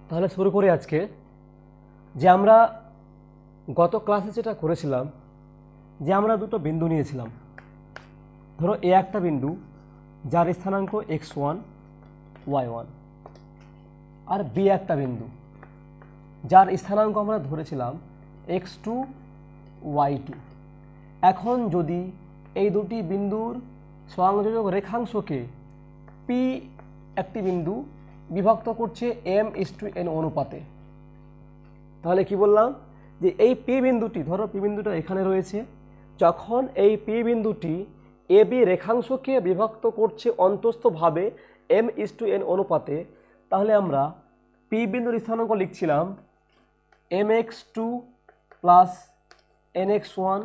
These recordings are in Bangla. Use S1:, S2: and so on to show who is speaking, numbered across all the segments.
S1: তাহলে শুরু করি আজকে যে আমরা গত ক্লাসে যেটা করেছিলাম যে আমরা দুটো বিন্দু নিয়েছিলাম। ধরো এ একটা বিন্দু যার স্থানাঙ্ক x1 y1 আর বি একটা বিন্দু যার স্থানাঙ্ক আমরা ধরেছিলাম x2 y2। এখন যদি এই দুটি বিন্দুর সংযোজক রেখাংশকে পি একটি বিন্দু বিভক্ত করছে m:n অনুপাতে, তাহলে কি বললাম যে এই পি বিন্দুটি, ধরো পি বিন্দুটা এখানে রয়েছে, যখন এই পি বিন্দুটি এ বি রেখাংশকে বিভক্ত করছে অন্তস্থভাবে m:n অনুপাতে, তাহলে আমরা পি বিন্দুর স্থানাঙ্ক লিখছিলাম mx2 প্লাস nx1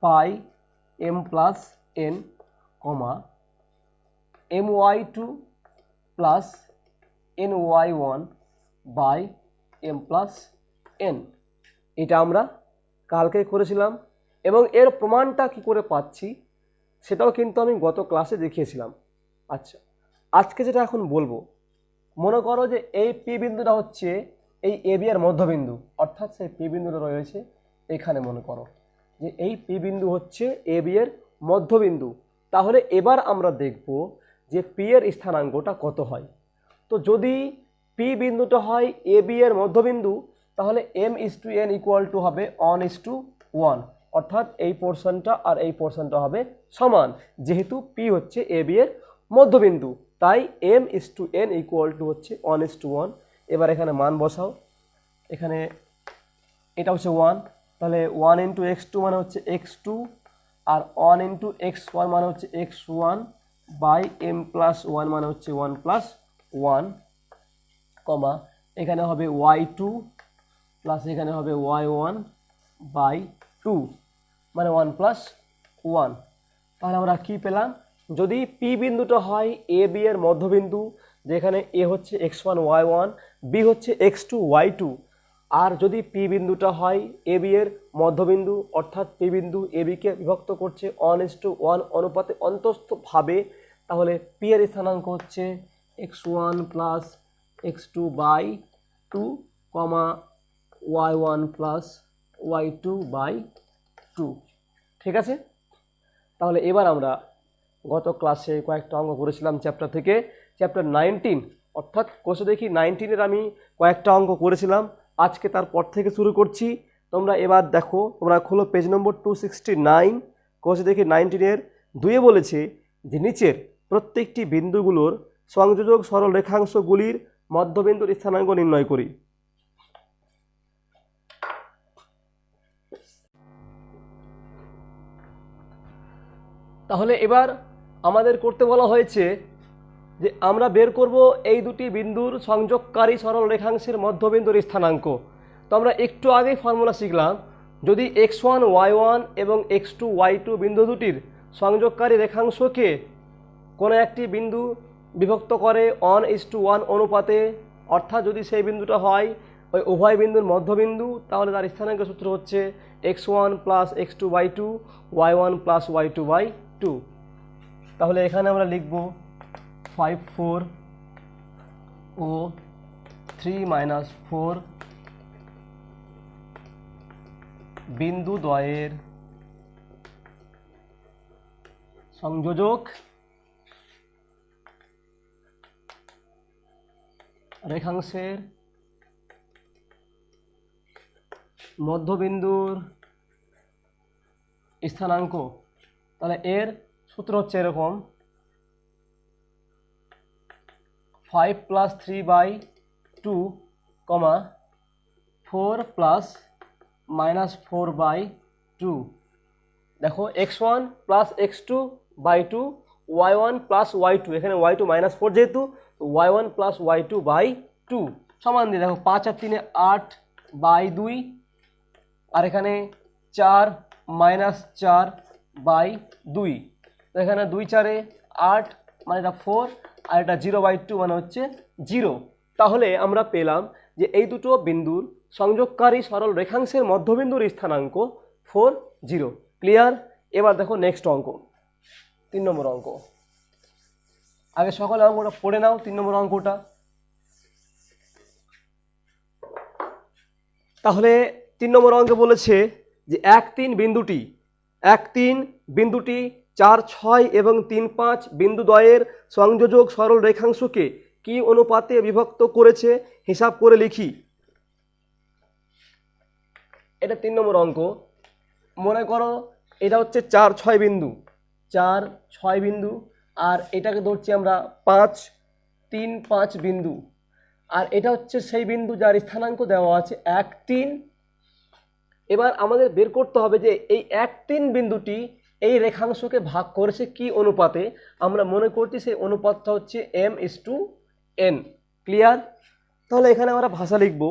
S1: পাই m plus n comma my2 plus ny1 by m plus n। এটা আমরা কালকে করেছিলাম এবং এর প্রমাণটা কি করে পাচ্ছি সেটাও কিন্তু আমি গত ক্লাসে দেখিয়েছিলাম। আচ্ছা, আজকে যেটা এখন বলবো, মনে করো যে এই পি বিন্দুটা হচ্ছে এই এ বি এর মধ্যবিন্দু, অর্থাৎ সেই পি বিন্দুটা রয়েছে এখানে। মনে করো যে এই পি বিন্দু হচ্ছে এ বি এর মধ্যবিন্দু। তাহলে এবার আমরা দেখব যে পি এর স্থানাঙ্কটা কত হয়। তো যদি পি বিন্দুটা হয় এ বি এর মধ্যবিন্দু, তাহলে m:n ইকুয়াল টু হবে 1:1, অর্থাৎ এই পোর্শনটা আর এই পোর্শনটা হবে সমান, যেহেতু পি হচ্ছে এ বি এর মধ্যবিন্দু, তাই m:n ইকুয়াল টু হচ্ছে 1:1। এবার এখানে মান বসাও, এখানে এটা হচ্ছে 1, তাহলে 1 ইন্টু x2 মানে হচ্ছে x2 আর 1 ইন্টু x1 মানে হচ্ছে x1 বাই m প্লাস 1 মানে হচ্ছে 1 প্লাস 1 কমা এখানে হবে y2 প্লাস এখানে হবে y1 বাই 2 মানে 1 প্লাস 1। তাহলে আমরা কি পেলাম, যদি পি বিন্দুটা হয় এ বি এর মধ্যবিন্দু, যেখানে এ হচ্ছে x1 y1, বি হচ্ছে x2 y2, আর যদি পি বিন্দুটা হয় এ বি এর মধ্যবিন্দু, অর্থাৎ পি বিন্দু এ বিকে বিভক্ত করছে 1:1 অনুপাতে অন্তস্থভাবে, তাহলে পি এর স্থানাঙ্ক হচ্ছে x1 plus x2 by 2 comma y1 plus y2 by 2। ঠিক আছে, তাহলে এবার আমরা গত ক্লাসে কয়েকটা অঙ্ক করেছিলাম চ্যাপ্টার থেকে, চ্যাপ্টার 19 অর্থাৎ কোষে দেখি 19-এর আমি কয়েকটা অঙ্ক করেছিলাম। আজকে তারপর থেকে শুরু করছি। তোমরা এবার দেখো, তোমরা খোলো পেজ নম্বর 269, কোষে দেখি 19-এর 2-এ বলেছে যে নিচের প্রত্যেকটি বিন্দুগুলোর সংযোজক সরল রেখাংশগুলির মধ্যবিন্দুর স্থানাঙ্ক নির্ণয় করি। তাহলে এবার আমাদের করতে বলা হয়েছে যে আমরা বের করব এই দুটি বিন্দুর সংযোগকারী সরল রেখাংশের মধ্যবিন্দুর স্থানাঙ্ক। তো আমরা একটু আগেই ফর্মুলা শিখলাম, যদি x1 y1 এবং x2 y2 বিন্দু দুটির সংযোগকারী রেখাংশকে কোনো একটি বিন্দু বিভক্ত করে 1:1 অনুপাতে, অর্থাৎ যদি সেই বিন্দুটা হয় ওই উভয় বিন্দুর মধ্যবিন্দু, তাহলে তার স্থানাঙ্ক সূত্র হচ্ছে x1 plus x2 by 2 y1 plus y2 by 2। তাহলে এখানে আমরা লিখব 5 4 ও 3 - 4 বিন্দু দ্বয়ের সংযোজক রেখাংশের মধ্যবিন্দুর স্থানাঙ্ক। তাহলে এর সূত্র হচ্ছে এরকম, 5 plus 3 by 2 comma 4 plus -4 by 2। দেখো x1 plus x2 by 2 y1 plus y2, এখানে y2 -4 যেহেতু y1 প্লাস y2 বাই 2 সমান দিয়ে দেখো 5 আর 3 8 বাই 2, আর এখানে 4 - 4 বাই 2, তো এখানে 2 4 8 মানে এটা 4, আর এটা 0/2 মানে হচ্ছে 0। তাহলে আমরা পেলাম যে এই দুটো বিন্দুর সংযোগকারী সরল রেখাংশের মধ্যবিন্দুর স্থানাঙ্ক 4 0। ক্লিয়ার? এবার দেখো নেক্সট অঙ্ক, 3 নম্বর অঙ্ক। আগে সকালে অঙ্কটা পড়ে নাও, 3 নম্বর অঙ্কটা। তাহলে 3 নম্বর অঙ্কে বলেছে যে 1-3 বিন্দুটি 4-6 এবং 3-5 বিন্দুদ্বয়ের সংযোজক সরল রেখাংশকে কি অনুপাতে বিভক্ত করেছে হিসাব করে লিখি। এটা 3 নম্বর অঙ্ক। মনে করো এটা হচ্ছে 4-6 বিন্দু, 4-6 বিন্দু, আর এটাকে ধরছি আমরা 5-3-5 বিন্দু, আর এটা হচ্ছে সেই বিন্দু যার স্থানাঙ্ক দেওয়া আছে 1-3। এবার আমাদের বের করতে হবে যে এই 1-3 বিন্দুটি এই রেখাংশকে ভাগ করেছে কি অনুপাতে। আমরা মনে করছি সেই অনুপাতটা হচ্ছে m/n। ক্লিয়ার? তাহলে এখানে আমরা ভাষা লিখব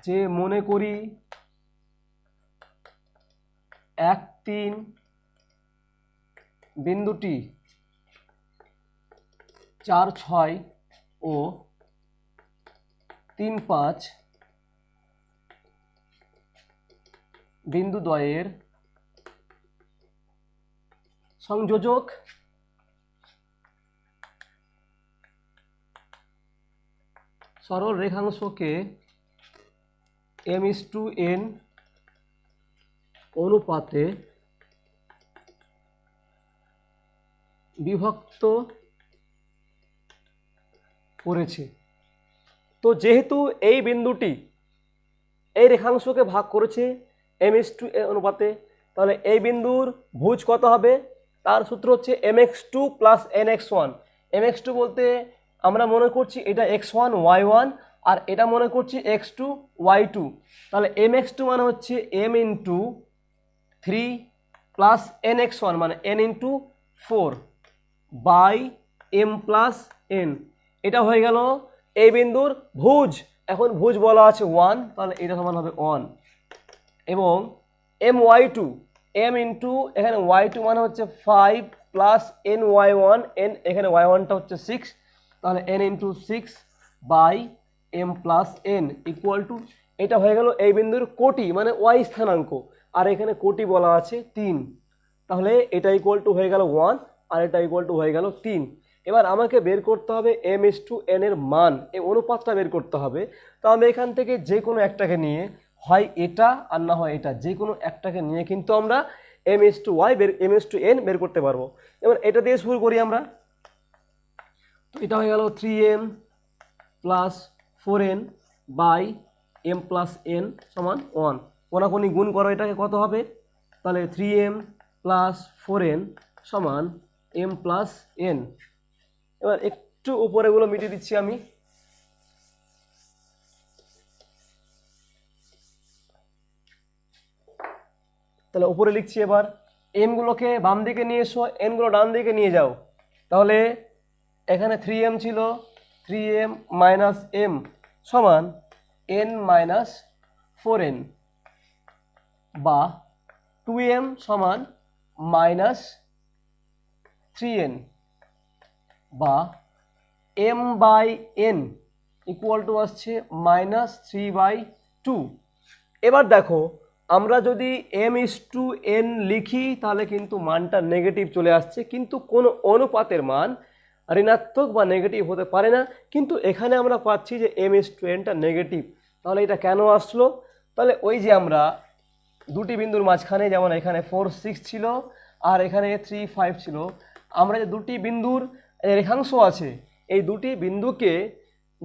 S1: যে মনে করি 1-3 বিন্দুটি 4-6 ও 3-5 বিন্দুদ্বয়ের সংযোজক সরল রেখাংশকে m/n অনুপাতে বিভক্ত করেছে। তো যেহেতু এই বিন্দুটি এই রেখাংশকে ভাগ করেছে m/n অনুপাতে, তাহলে এই বিন্দুর ভুজ কত হবে? তার সূত্র হচ্ছে mx2 + nx1। mx2 বলতে আমরা মনে করছি এটা x1 y1, আর এটা মনে করছি x2 y2। তাহলে mx2 মানে হচ্ছে m/3 + nx1 মানে n/4 বাই m + n। এটা হয়ে গেল এই বিন্দুর ভুজ। এখন ভুজ বলা আছে 1, তাহলে এটা সমান হবে 1। এবং my2 এখানে y2 মানে হচ্ছে 5 + ny1, n এখানে y1টা হচ্ছে 6, তাহলে n/6 by m + n equal to, এটা হয়ে গেল এই বিন্দুর কোটি মানে y স্থানাঙ্ক, আর এখানে কোটি বলা আছে 3। তাহলে এটা ইকুয়াল টু হয়ে গেল 1, আর এটা ইকুয়াল টু হয়ে গেল 3। এবার আমাকে বের করতে হবে m/n এর মান, এই অনুপাতটা বের করতে হবে। তো আমি এখান থেকে যে কোনো একটাকে নিয়ে, হয় এটা আর না হয় এটা, যে কোনো একটাকে নিয়ে কিন্তু আমরা m/n বের করতে পারবো। এবার এটা দিয়ে শুরু করি আমরা। তো এটা হয়ে গেল 3m + 4n by m + n সমান 1। কোনাকুনি গুণ করো, এটাকে কত হবে? তাহলে 3m + 4n সমান m + n। এবার একটু উপরেগুলো মিটিয়ে দিচ্ছি আমি। তাহলে উপরে লিখছি, এবার m গুলোকে বাম দিকে নিয়ে এসো, n গুলো ডান দিকে নিয়ে যাও। তাহলে এখানে 3m ছিল, 3m - m সমান n - 4n, বা 2m সমান -3n, বা m/n ইকুয়াল টু আসছে -3/2। এবার দেখো আমরা যদি m/n লিখি তাহলে কিন্তু মানটা নেগেটিভ চলে আসছে, কিন্তু কোনো অনুপাতের মান ঋণাত্মক বা নেগেটিভ হতে পারে না। কিন্তু এখানে আমরা পাচ্ছি যে m/nটা নেগেটিভ। তাহলে এটা কেন আসলো? তাহলে ওই যে আমরা দুটি বিন্দুর মাঝখানে, যেমন এখানে 4-6 ছিল আর এখানে 3-5 ছিল, আমরা যে দুটি বিন্দুর রেখাংশ আছে, এই দুটি বিন্দুকে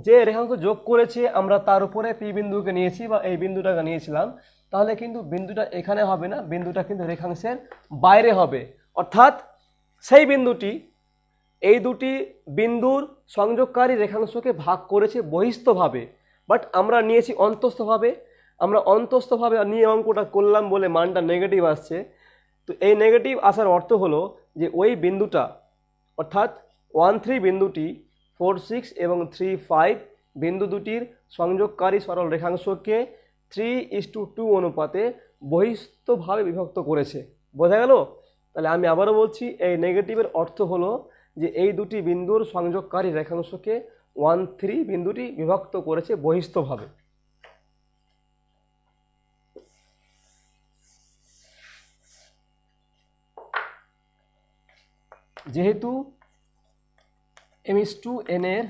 S1: যে রেখাংশ যোগ করেছে আমরা তার উপরে পি বিন্দুকে নিয়েছি বা এই বিন্দুটাকে নিয়েছিলাম, তাহলে কিন্তু বিন্দুটা এখানে হবে না, বিন্দুটা কিন্তু রেখাংশের বাইরে হবে। অর্থাৎ সেই বিন্দুটি এই দুটি বিন্দুর সংযোগকারী রেখাংশকে ভাগ করেছে বহিস্থভাবে, বাট আমরা নিয়েছি অন্তস্থভাবে। আমরা অন্তস্থভাবে নিয়ে অঙ্কটা করলাম বলে মানটা নেগেটিভ আসছে। তো এই নেগেটিভ আসার অর্থ হলো যে ওই বিন্দুটা, অর্থাৎ 1-3 বিন্দুটি 4-6 এবং 3-5 বিন্দু দুটির সংযোগকারী সরল রেখাংশকে 3:2 অনুপাতে বহিস্থভাবে বিভক্ত করেছে। বোঝা গেল? তাহলে আমি আবারও বলছি, এই নেগেটিভের অর্থ হলো যে এই দুটি বিন্দুর সংযোগকারী রেখাংশকে 1-3 বিন্দুটি বিভক্ত করেছে বহিস্থভাবে। যেহেতু m/n এর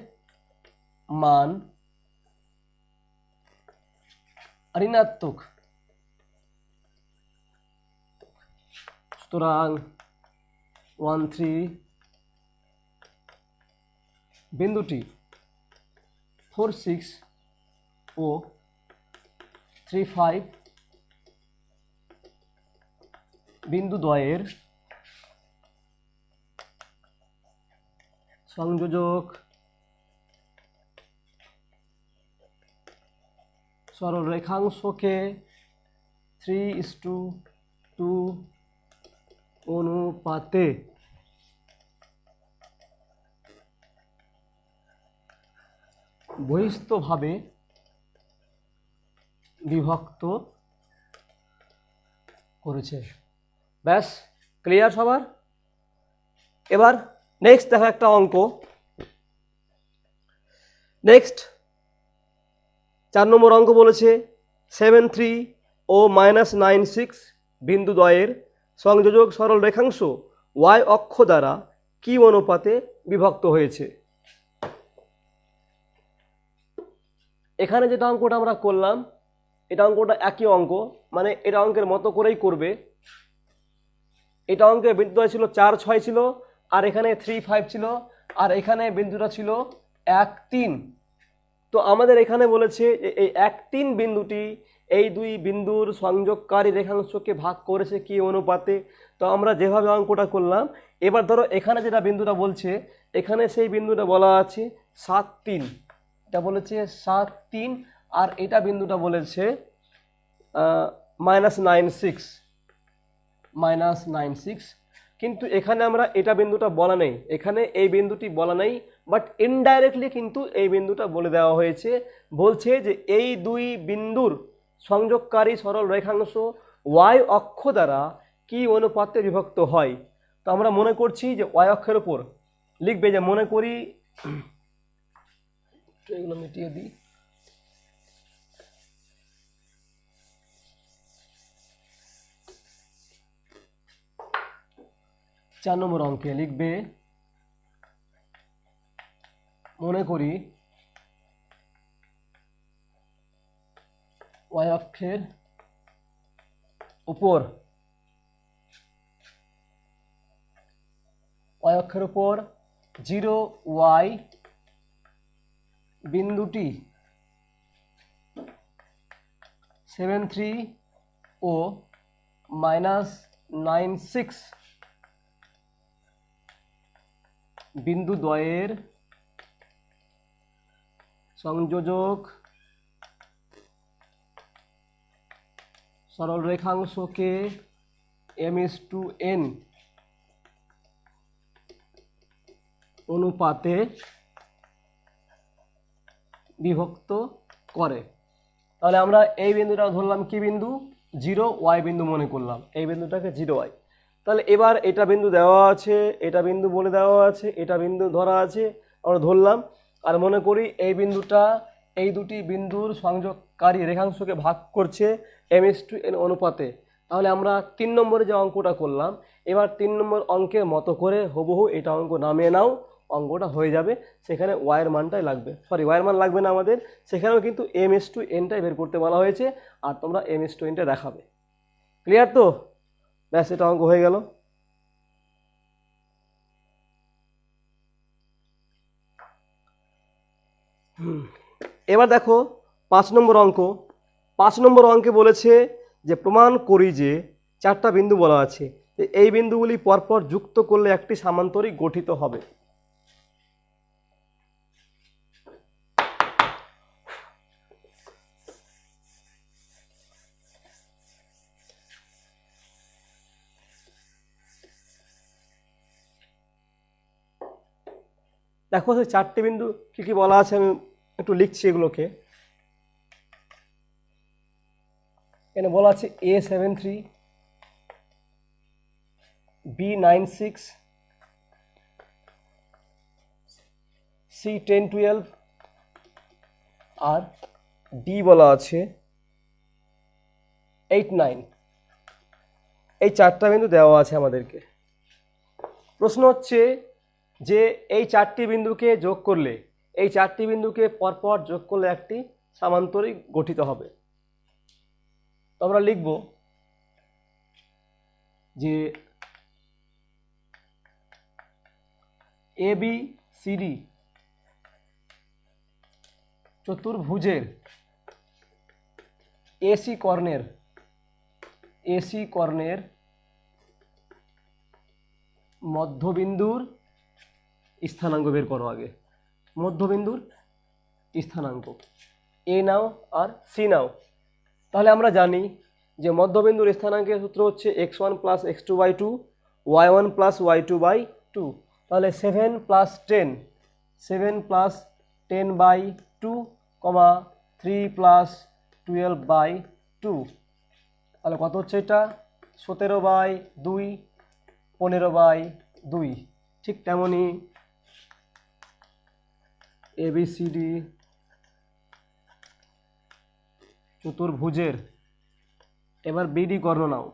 S1: মান ঋণাত্মক, সুতরাং 1 3 বিন্দুটি 4 6 ও 3 5 বিন্দু দ্বয়ের সংযোজক সরল রেখাংশকে 3:2 অনুপাতে বহিস্থভাবে বিভক্ত করেছে। ব্যাস, ক্লিয়ার সবার? এবার নেক্সট দেখো একটা অঙ্ক। নেক্সট 4 নম্বর অঙ্ক বলেছে 7 3 ও -9 6 বিন্দু দ্বয়ের সংযোজক সরল রেখাংশ y অক্ষ দ্বারা কি অনুপাতে বিভক্ত হয়েছে। এখানে যেটা অঙ্কটা আমরা করলাম, এটা অঙ্কটা একই অঙ্ক, মানে এটা অঙ্কের মতো করেই করবে। এটা অঙ্কের বিন্দুটা ছিল 4 6 ছিল, আর এখানে 3 5 ছিল, আর এখানে বিন্দুটা ছিল 1 3। তো আমাদের এখানে বলেছে এই 1 3 বিন্দুটি এই দুই বিন্দুর সংযোগকারী রেখাংশকে ভাগ করেছে কি অনুপাতে। তো আমরা যেভাবে অঙ্কটা করলাম, এবার ধরো এখানে যেটা বিন্দুটা বলছে, এখানে সেই বিন্দুটা বলা আছে 7 3, এটা বলেছে 7 3, আর এটা বিন্দুটা বলেছে -9 6, কিন্তু এখানে আমরা এটা বিন্দুটা বলা নেই, এখানে এই বিন্দুটি বলা নেই, বাট ইনডাইরেক্টলি কিন্তু এই বিন্দুটা বলে দেওয়া হয়েছে। বলছে যে এই দুই বিন্দুর সংযোগকারী সরল রেখাংশ y অক্ষ দ্বারা কি অনুপাতে বিভক্ত হয়। তো আমরা মনে করছি যে y অক্ষের উপর লিখবে, যে মনে করি, এগুলো মিটিয়ে দিই, চার নম্বর অঙ্কে লিখবে, মনে করি y অক্ষের উপর 0y বিন্দুটি 7 3 ও -9 6 বিন্দু দ্বয়ের সংযোজক সরল রেখাংশকে m:n অনুপাতে বিভক্ত করে। তাহলে আমরা এই বিন্দুটা ধরলাম কি বিন্দু, 0y বিন্দু মনে করলাম, এই বিন্দুটাকে 0y। তাহলে এবার এটা বিন্দু দেওয়া আছে, এটা বিন্দু বলে দেওয়া আছে, এটা বিন্দু ধরা আছে, আমরা ধরলাম। আর মনে করি এই বিন্দুটা এই দুটি বিন্দুর সংযোগকারী রেখাংশকে ভাগ করছে m:n অনুপাতে। তাহলে আমরা 3 নম্বরে যে অঙ্কটা করলাম, এবার 3 নম্বর অঙ্কের মতো করে হুবহু এটা অঙ্ক নামিয়ে নাও, অঙ্কটা হয়ে যাবে। সেখানে y এর মানটাই লাগবে, সরি y এর মান লাগবে না আমাদের, সেখানেও কিন্তু m:nটাই বের করতে বলা হয়েছে, আর তোমরা m:nটা দেখাবে। ক্লিয়ার তো? ব্যাস, এটা অঙ্ক হয়ে গেল। এবার দেখো 5 নম্বর অঙ্ক। 5 নম্বর অঙ্কে বলেছে যে প্রমাণ করি যে 4টা বিন্দু বলা আছে, এই বিন্দুগুলি পরপর যুক্ত করলে একটি সামান্তরিক গঠিত হবে। দেখো সেই 4টি বিন্দু কি কি বলা আছে, আমি একটু লিখছি এগুলোকে। এখানে বলা আছে a7 3, b9 6, c10 12, আর ডি বলা আছে 8 9। এই 4টা বিন্দু দেওয়া আছে আমাদেরকে। প্রশ্ন হচ্ছে যে এই 4টি বিন্দুকে যোগ করলে এই চারটি বিন্দুকে পরপর যোগ করলে একটি সামান্তরিক গঠিত হবে। তো আমরা লিখব যে ABCD চতুর্ভুজের AC কর্ণের মধ্যবিন্দুর স্থানাঙ্ক বের করো। আগে মধ্যবিন্দুর স্থানাঙ্ক A নাও আর C নাও। তাহলে আমরা জানি যে মধ্যবিন্দুর স্থানাঙ্কের সূত্র হচ্ছে x1 + x2/2 y1 + y2/2। তাহলে 7 + 10 10/2, 3 + 12/2। তাহলে কত হচ্ছে এটা? 17/2, 15/2। ঠিক তেমনই ABCD চতুর্ভুজের এবার BD কর্ণ নাও।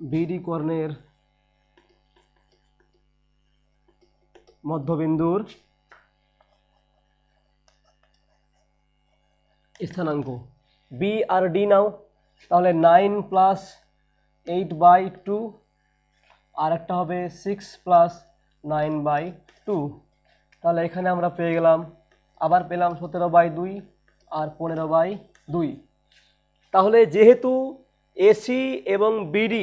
S1: BD কর্ণের মধ্যবিন্দুর স্থানাঙ্ক B আর D নাও। তাহলে 9 + 8/2 আর একটা হবে 6 + 9/2। তাহলে এখানে আমরা পেয়ে গেলাম, আবার পেলাম 17/2 আর 15/2। তাহলে যেহেতু AC এবং BD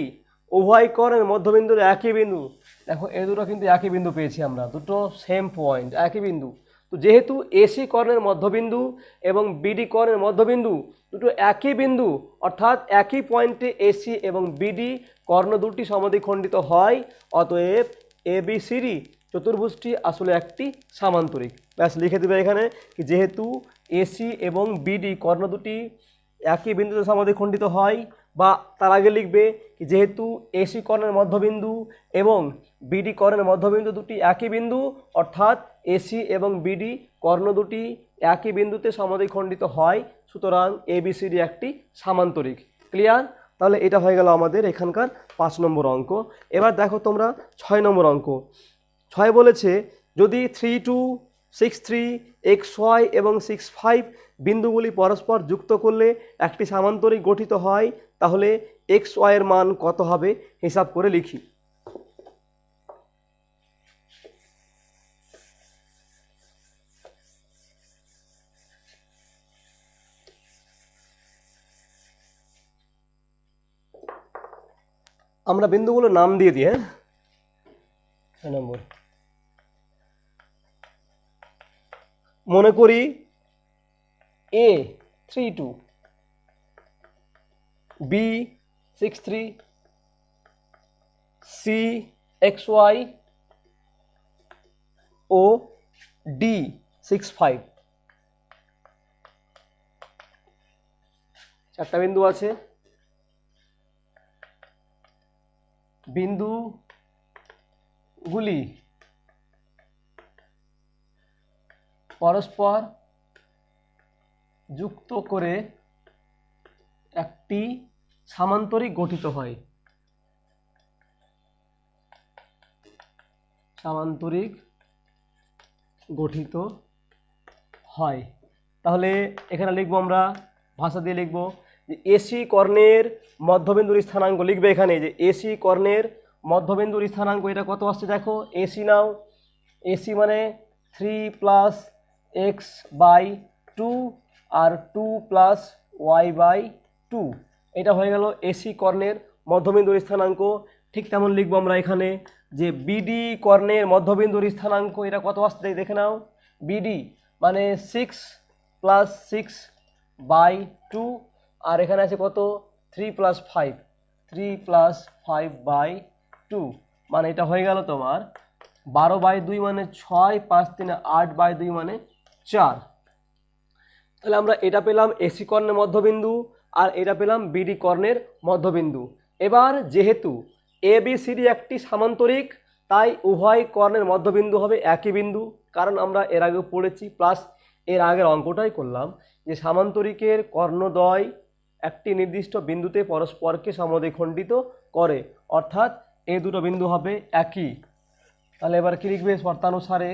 S1: উভয় কর্ণের মধ্যবিন্দুর একই বিন্দু, দেখো এই দুটো কিন্তু একই বিন্দু পেয়েছি আমরা, দুটো সেম পয়েন্ট, একই বিন্দু। তো যেহেতু AC কর্ণের মধ্যবিন্দু এবং BD কর্ণের মধ্যবিন্দু দুটো একই বিন্দু, অর্থাৎ একই পয়েন্টে AC এবং BD কর্ণ দুটি সমদ্বিখণ্ডিত হয়, অতএব ABCD চতুর্ভুজটি আসলে একটি সামান্তরিক। ব্যাস লিখে দেবে এখানে যেহেতু AC এবং BD কর্ণ দুটি একই বিন্দুতে সমদ্বিখণ্ডিত হয়, বা তার আগে লিখবে যেহেতু AC কর্ণের মধ্যবিন্দু এবং BD কর্ণের মধ্যবিন্দু দুটি একই বিন্দু, অর্থাৎ AC এবং BD কর্ণ দুটি একই বিন্দুতে সমদ্বিখণ্ডিত হয়, সুতরাং ABCD একটি সামান্তরিক। ক্লিয়ার? তাহলে এটা হয়ে গেল আমাদের এখানকার 5 নম্বর অঙ্ক। এবার দেখো তোমরা 6 নম্বর অঙ্ক। 6 বলেছে যদি 3, 2, 6, 3, XY এবং 6, 5 বিন্দুগুলি পরস্পর যুক্ত করলে একটি সামান্তরিক গঠিত হয়, তাহলে XY এর মান কত হবে হিসাব করে লিখি। আমরা বিন্দুগুলো নাম দিয়ে দিই। হ্যাঁ, 6 নম্বর মনে করি A 3, 2, B 6, 3, C XY O D 6, 5। চারটা বিন্দু আছে। বিন্দুগুলি পরস্পর যুক্ত করে একটি সামান্তরিক গঠিত হয়। সামান্তরিক গঠিত হয়। তাহলে এখানে লিখবো, আমরা ভাষা দিয়ে লিখবো যে AC কর্ণের মধ্যবিন্দুর স্থানাঙ্ক। লিখবে এখানে যে AC কর্ণের মধ্যবিন্দুর স্থানাঙ্ক, এটা কত আসছে দেখো। AC নাও। AC মানে 3 + x/2 আর 2 + y/2। এটা হয়ে গেল AC কর্ণের মধ্যবিন্দুর স্থানাঙ্ক। ঠিক তেমন লিখবো আমরা এখানে যে BD কর্ণের মধ্যবিন্দুর স্থানাঙ্ক, এটা কত আসছে দেখে নাও। BD মানে 6 + 6/2 আর এখানে আছে কত 3 + 5, 3 + 5/2, মানে এটা হয়ে গেল তোমার 12/2 মানে 6, 5 3 8/2 মানে 4। তাহলে আমরা এটা পেলাম AC কর্ণের মধ্যবিন্দু আর এটা পেলাম BD কর্ণের মধ্যবিন্দু। এবার যেহেতু ABCD একটি সামান্তরিক, তাই উভয় কর্ণের মধ্যবিন্দু হবে একই বিন্দু, কারণ আমরা এর আগে পড়েছি, প্লাস এর আগের অঙ্কটাই করলাম যে সামান্তরিকের কর্ণদ্বয় একটি নির্দিষ্ট বিন্দুতে পরস্পরকে সমদ্বিখণ্ডিত করে, অর্থাৎ এই দুটো বিন্দু হবে একই। তাহলে এবার কি লিখবে শর্তানুসারে,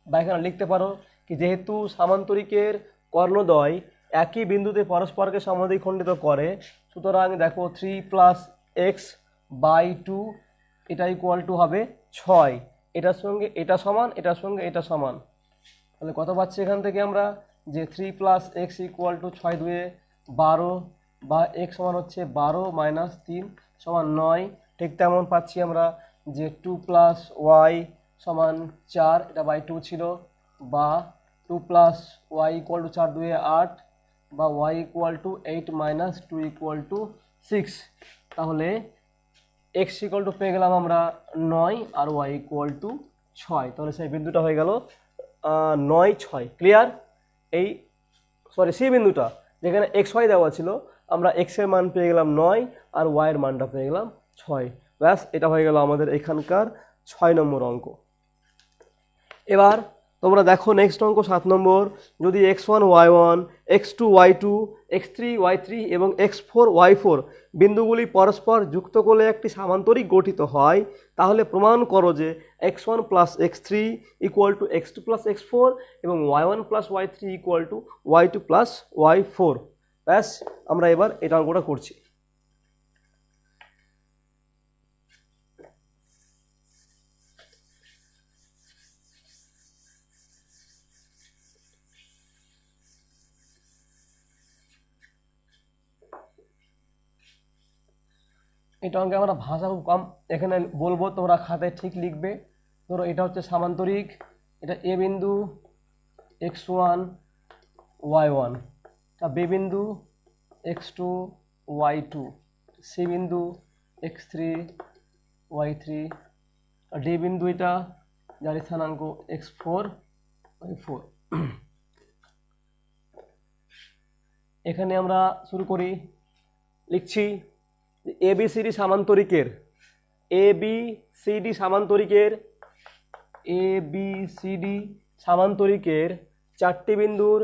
S1: বা এখানে লিখতে পারো কি যেহেতু সামান্তরিকের কর্ণদ্বয় একই বিন্দুতে পরস্পরকে সমদ্বিখণ্ডিত করে, সুতরাং দেখো 3+x/2 এটা ইকুয়াল টু হবে 6, এটার সঙ্গে এটা সমান, এটার সঙ্গে এটা সমান। তাহলে কত পাচ্ছি এখান থেকে আমরা, যে 3+x ইকুয়াল টু 6×2 12, বা x সমান হচ্ছে 12 - 3 সমান 9। ঠিক তেমন পাচ্ছি আমরা যে 2+y সমান 4, এটা বাই 2 ছিল, বা 2+y ইকুয়াল টু 4×2 8, বা y equal to 8 - 2 equal two 6। তাহলে x ইকুয়াল টু পেয়ে গেলাম আমরা 9 আর y ইকুয়াল টু 6। তাহলে সেই বিন্দুটা হয়ে গেল 9 6। ক্লিয়ার? এই সেই বিন্দুটা যেখানে xy দেওয়া ছিল আমরা x এর মান পেয়ে গেলাম 9 আর y এর মানটা পেয়ে গেলাম 6। ব্যাস, এটা হয়ে গেল আমাদের এখানকার 6 নম্বর অঙ্ক। এবার তোমরা দেখো নেক্সট অঙ্ক 7 নম্বর। যদি x1 y1, x2 y2, x3 y3 এবং x4 y4 বিন্দুগুলি পরস্পর যুক্ত করলে একটি সামান্তরিক গঠিত হয়, তাহলে প্রমাণ করো যে x1 + x3 equal to x2 + x4 এবং y1 + y3 equal to y2 + y4। ব্যাস, আমরা এবার এটা অঙ্কটা করছি। এটা অঙ্কে আমরা ভাষা খুব কম এখানে বলবো, তোমরা খাতায় ঠিক লিখবে। ধরো এটা হচ্ছে সামান্তরিক, এটা এ বিন্দু x1 y1, তা বি বিন্দু x2 y2, সি বিন্দু x3 y3, আর ডি বিন্দু এটা যার স্থানাঙ্ক x4 y4। এখানে আমরা শুরু করি, লিখছি এবিসিডি সামান্তরিকের, এবিসিডি সামান্তরিকের চারটি বিন্দুর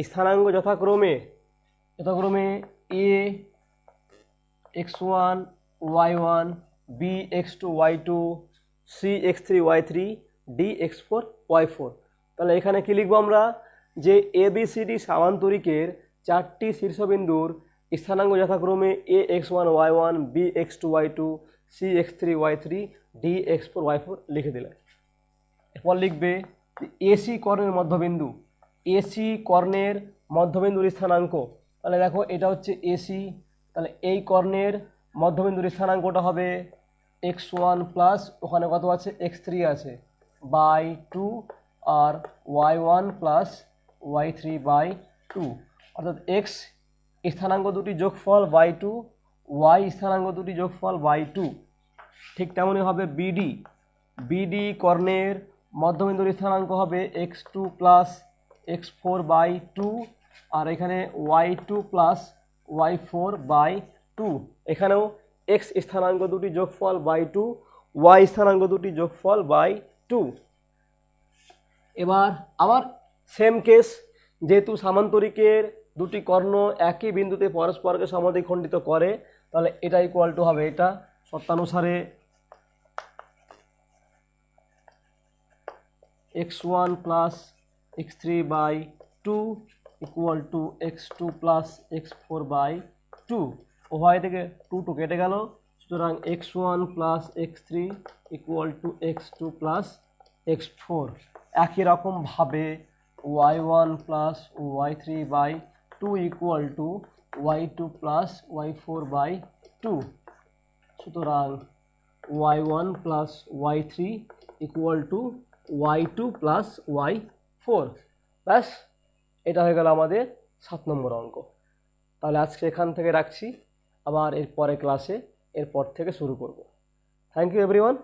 S1: স্থানাঙ্ক যথাক্রমে এ x1 y1, B x2 y2, C x3 y3, D x4 y4। তাহলে এখানে কি লিখবো আমরা, যে এবিসিডি সামান্তরিকের চারটি শীর্ষবিন্দুর স্থানাঙ্ক যথাক্রমে এ x1 y1, B x2 y2, C x3 y3, D x4 y4 লিখে দিলে। এরপর লিখবে এসি কর্ণের মধ্যবিন্দু, এসি কর্ণের মধ্যবিন্দুর স্থানাঙ্ক। তাহলে দেখো এটা হচ্ছে এসি, তাহলে এই কর্ণের মধ্যবিন্দুর স্থানাঙ্কটা হবে x1 প্লাস ওখানে কত আছে x3 আছে by 2, R y1 plus y3 by 2, অর্থাৎ x স্থানাঙ্ক দুটি যোগফল বাই 2, y স্থানাঙ্ক দুটি যোগফল বাই 2। ঠিক তেমনই হবে বিডি কর্ণের মধ্যবিন্দুর স্থানাঙ্ক হবে x2 প্লাস x4 বাই 2, আর এখানে y2 প্লাস y4 বাই 2। এখানেও x স্থানাঙ্ক দুটি যোগফল বাই 2, y স্থানাঙ্ক দুটি যোগফল বাই 2। এবার আবার সেম কেস, যেহেতু সামান্তরিকের দুটি কর্ণ একই বিন্দুতে পরস্পরকে সমদ্বিখণ্ডিত করে, তাহলে এটা ইকুয়াল টু হবে এটা শর্তানুসারে x1 plus x3 by 2 equal to x2 plus x4 by 2। উভয় থেকে 2 কেটে গেল, সুতরাং x1 plus x3 equal to x2 plus x4। একই রকমভাবে y1 plus y3 by 2 equal to y2 plus y4 by 2। সুতরাং y1 plus y3 equal to y2 plus y4। ব্যাস, এটা হয়ে গেল আমাদের 7 নম্বর অঙ্ক। তাহলে আজকে এখান থেকে রাখছি, আবার এর পরে ক্লাসে এরপর থেকে শুরু করব। Thank you everyone.